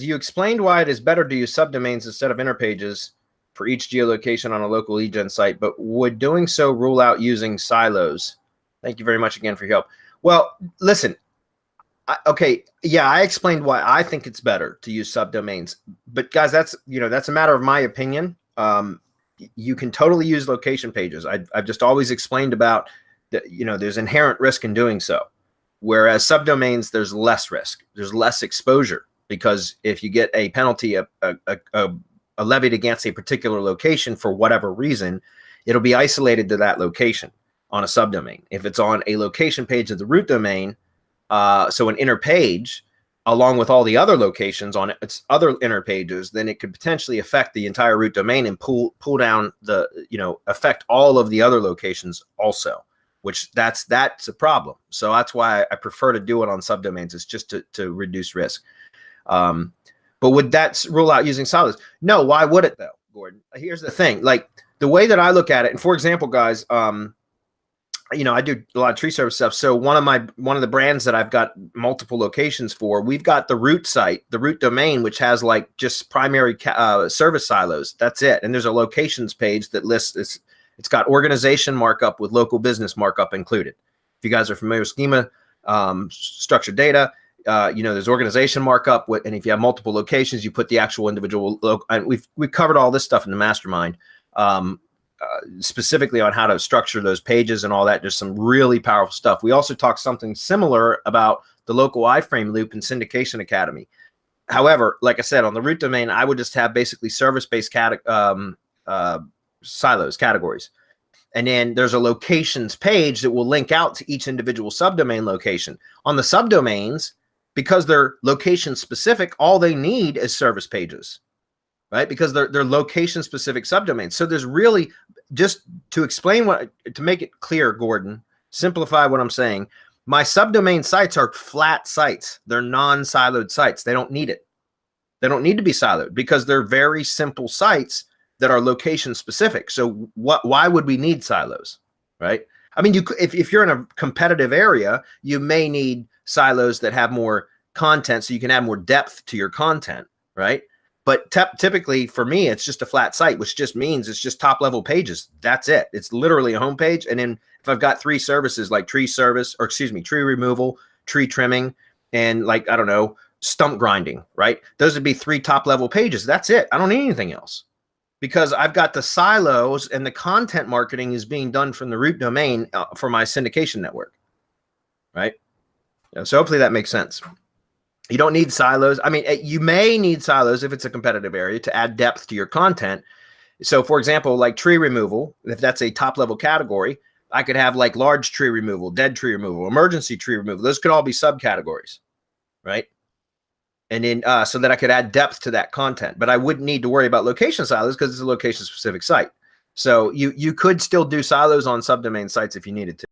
you explained why it is better to use subdomains instead of interpages for each geolocation on a local lead gen site, but would doing so rule out using silos? Thank you very much again for your help. Well, listen, okay, yeah, I explained why I think it's better to use subdomains, but guys, that's a matter of my opinion. You can totally use location pages. I've just always explained about that. There's inherent risk in doing so, whereas subdomains, there's less risk, there's less exposure, because if you get a penalty levied against a particular location for whatever reason, it'll be isolated to that location on a subdomain. If it's on a location page of the root domain, so an inner page, along with all the other locations on its other inner pages, then it could potentially affect the entire root domain and pull down affect all of the other locations also, which that's a problem. So that's why I prefer to do it on subdomains. It's just to reduce risk. But would that rule out using silos? No. Why would it though, Gordon? Here's the thing. Like the way that I look at it, and for example, guys, I do a lot of tree service stuff. So one of the brands that I've got multiple locations for, we've got the root site, the root domain, which has like just primary service silos. That's it. And there's a locations page that lists this. It's got organization markup with local business markup included. If you guys are familiar with schema, structured data, there's organization markup, and if you have multiple locations, you put the actual individual and we've covered all this stuff in the mastermind, specifically on how to structure those pages and all that. There's some really powerful stuff. We also talked something similar about the local iframe loop in Syndication Academy. However, like I said, on the root domain, I would just have basically service-based silos, categories. And then there's a locations page that will link out to each individual subdomain location. On the subdomains, because they're location specific, all they need is service pages, right? Because they're location specific subdomains. So there's really, just to explain to make it clear, Gordon, simplify what I'm saying. My subdomain sites are flat sites. They're non-siloed sites. They don't need it. They don't need to be siloed because they're very simple sites that are location specific. So why would we need silos, right? I mean, if you're in a competitive area, you may need silos that have more content so you can add more depth to your content, right? But typically for me, it's just a flat site, which just means it's just top level pages. That's it. It's literally a home page. And then if I've got three services like tree removal, tree trimming, and like, I don't know, stump grinding, right? Those would be three top level pages. That's it. I don't need anything else because I've got the silos and the content marketing is being done from the root domain for my syndication network, right? So hopefully that makes sense. You don't need silos. I mean, you may need silos if it's a competitive area to add depth to your content. So for example, like tree removal, if that's a top level category, I could have like large tree removal, dead tree removal, emergency tree removal. Those could all be subcategories, right? And then so that I could add depth to that content, but I wouldn't need to worry about location silos because it's a location specific site. So you could still do silos on subdomain sites if you needed to.